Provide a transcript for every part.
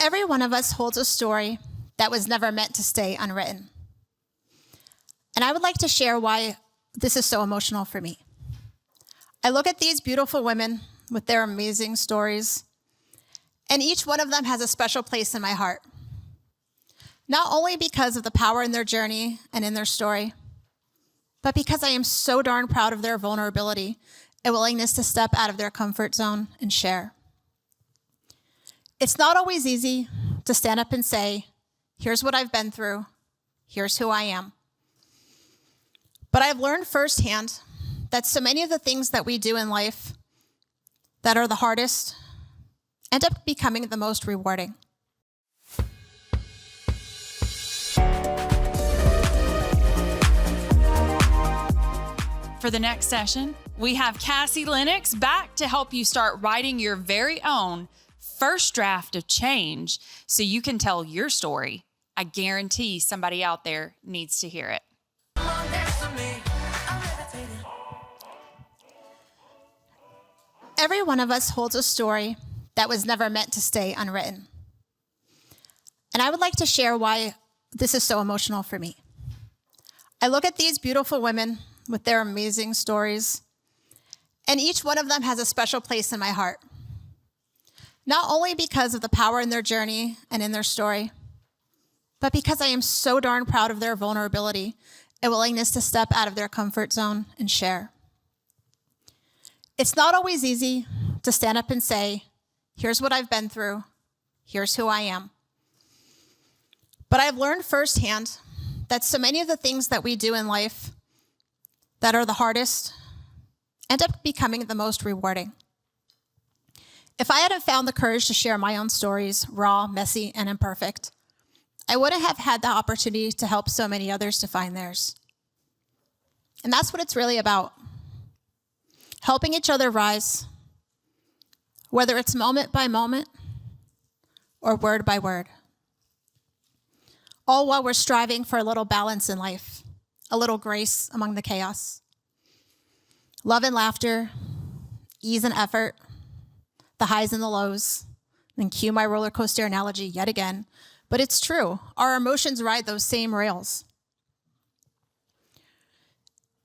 Every one of us holds a story that was never meant to stay unwritten. And I would like to share why this is so emotional for me. I look at these beautiful women with their amazing stories, and each one of them has a special place in my heart. Not only because of the power in their journey and in their story, but because I am so darn proud of their vulnerability and willingness to step out of their comfort zone and share. It's not always easy to stand up and say, here's what I've been through, here's who I am. But I've learned firsthand that so many of the things that we do in life that are the hardest end up becoming the most rewarding. For the next session, we have Cassandra Lennox back to help you start writing your very own first draft of change so you can tell your story. I guarantee somebody out there needs to hear it. Every one of us holds a story that was never meant to stay unwritten. And I would like to share why this is so emotional for me. I look at these beautiful women with their amazing stories, and each one of them has a special place in my heart. Not only because of the power in their journey and in their story, but because I am so darn proud of their vulnerability and willingness to step out of their comfort zone and share. It's not always easy to stand up and say, here's what I've been through, here's who I am. But I've learned firsthand that so many of the things that we do in life that are the hardest end up becoming the most rewarding. If I hadn't found the courage to share my own stories, raw, messy, and imperfect, I wouldn't have had the opportunity to help so many others to find theirs. And that's what it's really about. Helping each other rise, whether it's moment by moment or word by word. All while we're striving for a little balance in life, a little grace among the chaos. Love and laughter, ease and effort, the highs and the lows. And cue my roller coaster analogy yet again, but it's true. Our emotions ride those same rails.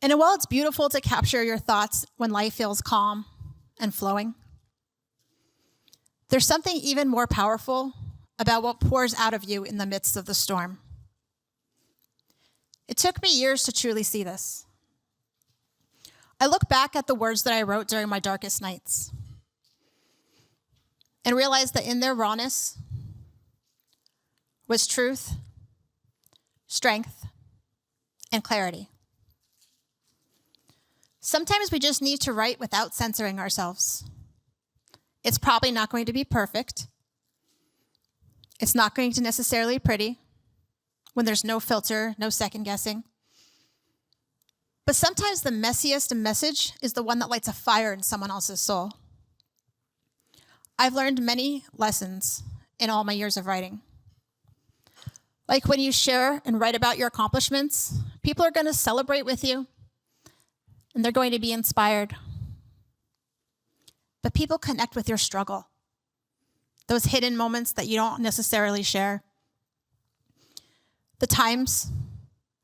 And while it's beautiful to capture your thoughts when life feels calm and flowing, there's something even more powerful about what pours out of you in the midst of the storm. It took me years to truly see this. I look back at the words that I wrote during my darkest nights and realize that in their rawness was truth, strength, and clarity. Sometimes we just need to write without censoring ourselves. It's probably not going to be perfect. It's not going to necessarily be pretty when there's no filter, no second guessing. But sometimes the messiest message is the one that lights a fire in someone else's soul. I've learned many lessons in all my years of writing. Like when you share and write about your accomplishments, people are going to celebrate with you, and they're going to be inspired. But people connect with your struggle, those hidden moments that you don't necessarily share, the times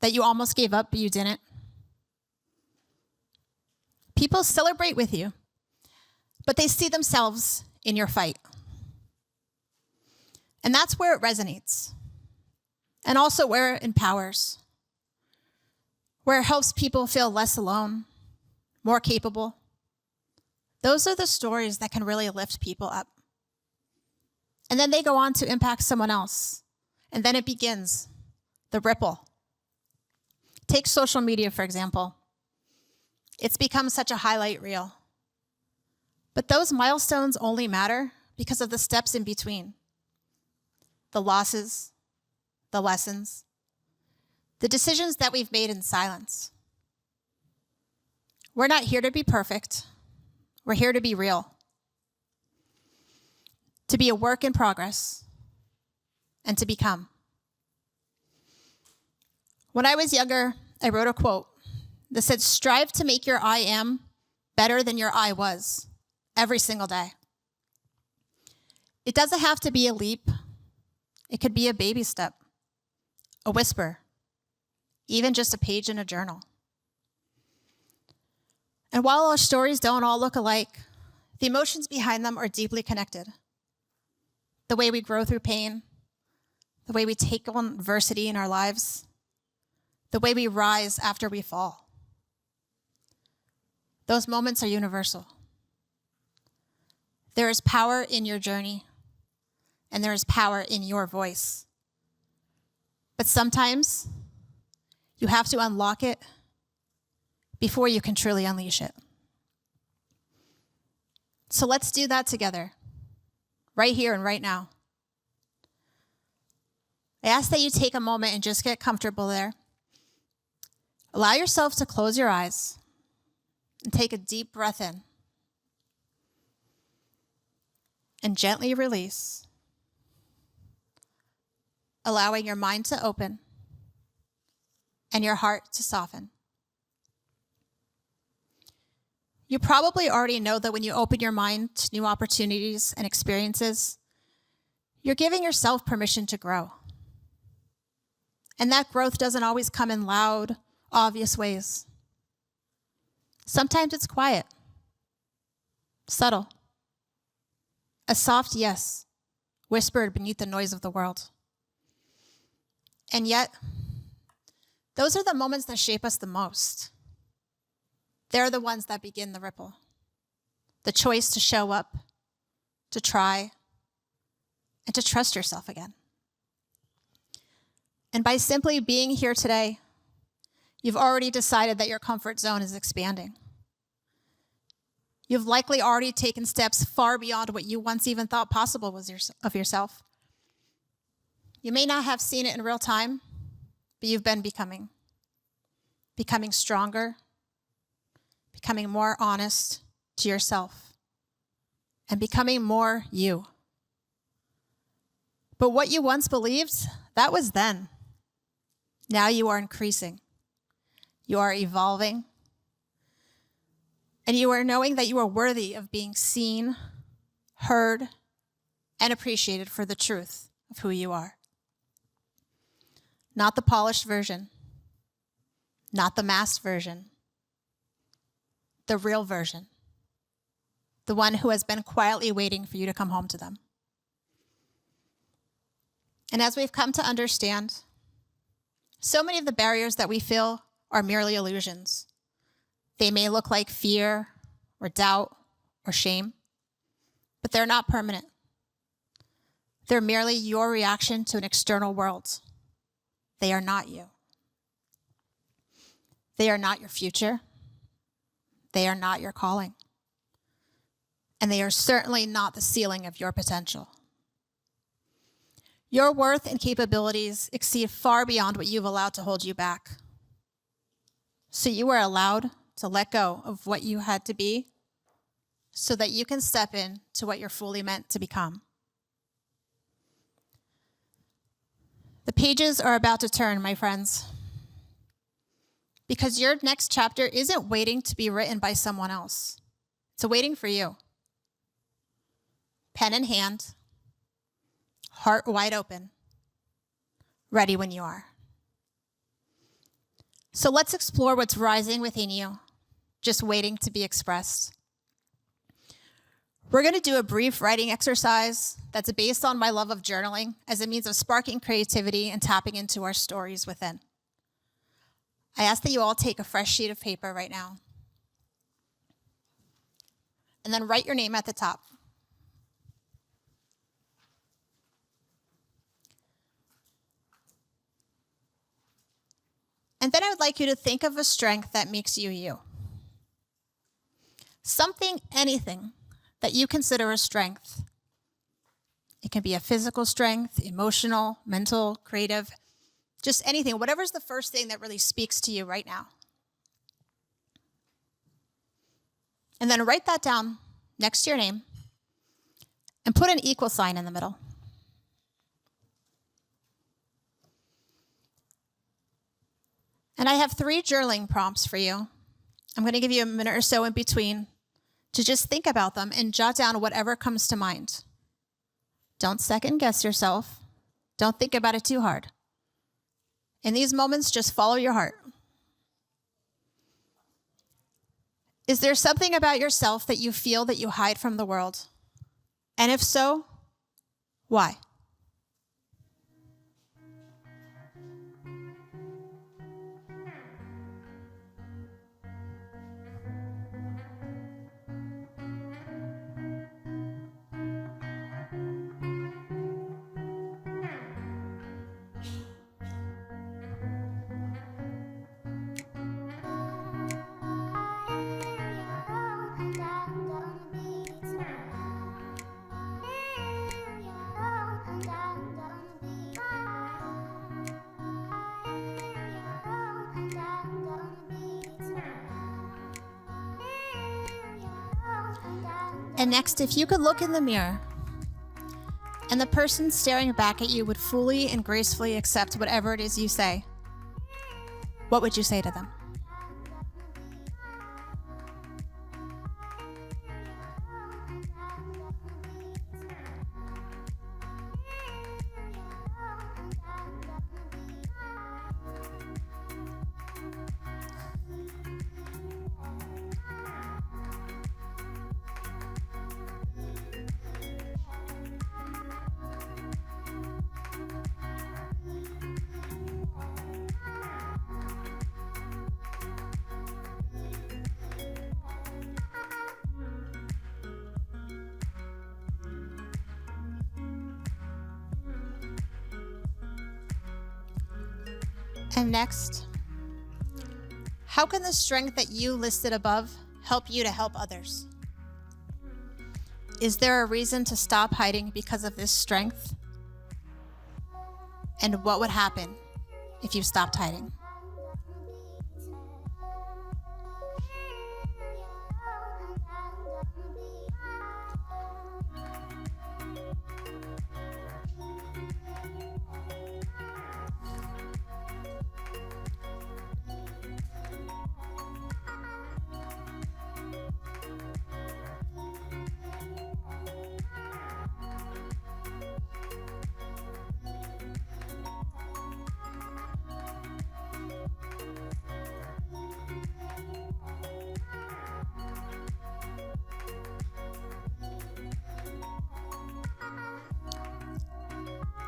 that you almost gave up but you didn't. People celebrate with you, but they see themselves in your fight. And that's where it resonates, and also where it empowers, where it helps people feel less alone, more capable. Those are the stories that can really lift people up. And then they go on to impact someone else. And then it begins, the ripple. Take social media, for example. It's become such a highlight reel. But those milestones only matter because of the steps in between. The losses, the lessons, the decisions that we've made in silence. We're not here to be perfect. We're here to be real, to be a work in progress, and to become. When I was younger, I wrote a quote that said, "Strive to make your I am better than your I was every single day." It doesn't have to be a leap It could be a baby step, a whisper, even just a page in a journal. And while our stories don't all look alike, the emotions behind them are deeply connected. The way we grow through pain, the way we take on adversity in our lives, the way we rise after we fall. Those moments are universal. There is power in your journey, and there is power in your voice. But sometimes you have to unlock it before you can truly unleash it. So let's do that together, right here and right now. I ask that you take a moment and just get comfortable there. Allow yourself to close your eyes and take a deep breath in. And gently release, allowing your mind to open and your heart to soften. You probably already know that when you open your mind to new opportunities and experiences, you're giving yourself permission to grow. And that growth doesn't always come in loud, obvious ways. Sometimes it's quiet, subtle, a soft yes whispered beneath the noise of the world. And yet, those are the moments that shape us the most. They're the ones that begin the ripple. The choice to show up, to try, and to trust yourself again. And by simply being here today, you've already decided that your comfort zone is expanding. You've likely already taken steps far beyond what you once even thought possible of yourself. You may not have seen it in real time, but you've been becoming stronger, becoming more honest to yourself, and becoming more you. But what you once believed, that was then. Now you are increasing. You are evolving. And you are knowing that you are worthy of being seen, heard, and appreciated for the truth of who you are. Not the polished version, not the masked version, the real version, the one who has been quietly waiting for you to come home to them. And as we've come to understand, so many of the barriers that we feel are merely illusions. They may look like fear or doubt or shame, but they're not permanent. They're merely your reaction to an external world. They are not you. They are not your future. They are not your calling. And they are certainly not the ceiling of your potential. Your worth and capabilities exceed far beyond what you've allowed to hold you back. So you are allowed to let go of what you had to be so that you can step in to what you're fully meant to become. The pages are about to turn, my friends, because your next chapter isn't waiting to be written by someone else. It's waiting for you. Pen in hand, heart wide open, ready when you are. So let's explore what's rising within you, just waiting to be expressed. We're going to do a brief writing exercise that's based on my love of journaling as a means of sparking creativity and tapping into our stories within. I ask that you all take a fresh sheet of paper right now and then write your name at the top. And then I would like you to think of a strength that makes you you. Something, anything that you consider a strength. It can be a physical strength, emotional, mental, creative, just anything, whatever's the first thing that really speaks to you right now. And then write that down next to your name and put an equal sign in the middle. And I have 3 journaling prompts for you. I'm going to give you a minute or so in between to just think about them and jot down whatever comes to mind. Don't second guess yourself. Don't think about it too hard. In these moments, just follow your heart. Is there something about yourself that you feel that you hide from the world? And if so, why? And next, if you could look in the mirror and the person staring back at you would fully and gracefully accept whatever it is you say, what would you say to them? And next, how can the strength that you listed above help you to help others? Is there a reason to stop hiding because of this strength? And what would happen if you stopped hiding?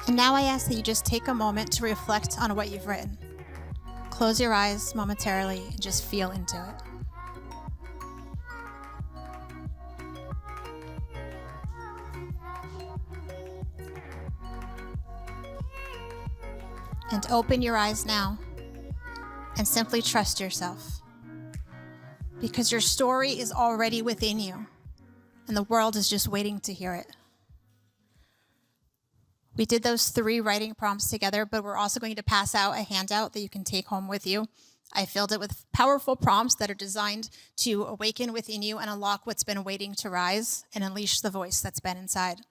And now I ask that you just take a moment to reflect on what you've written. Close your eyes momentarily and just feel into it. And open your eyes now and simply trust yourself, because your story is already within you and the world is just waiting to hear it. We did those 3 writing prompts together, but we're also going to pass out a handout that you can take home with you. I filled it with powerful prompts that are designed to awaken within you and unlock what's been waiting to rise and unleash the voice that's been inside.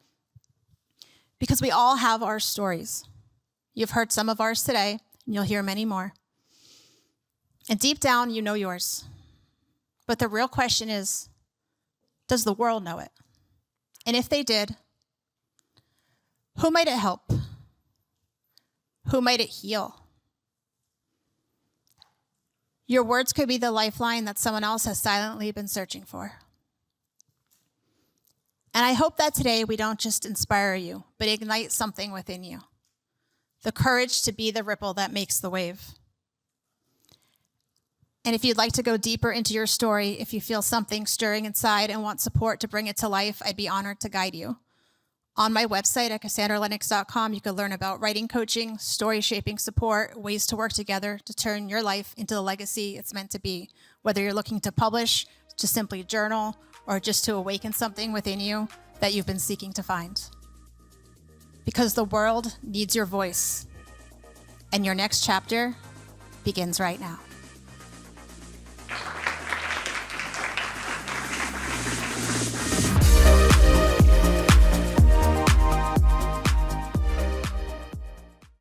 Because we all have our stories. You've heard some of ours today, and you'll hear many more. And deep down, you know yours. But the real question is, does the world know it? And if they did, who might it help? Who might it heal? Your words could be the lifeline that someone else has silently been searching for. And I hope that today we don't just inspire you, but ignite something within you. The courage to be the ripple that makes the wave. And if you'd like to go deeper into your story, if you feel something stirring inside and want support to bring it to life, I'd be honored to guide you. On my website at CassandraLennox.com, you can learn about writing coaching, story shaping support, ways to work together to turn your life into the legacy it's meant to be, whether you're looking to publish, to simply journal, or just to awaken something within you that you've been seeking to find. Because the world needs your voice, and your next chapter begins right now.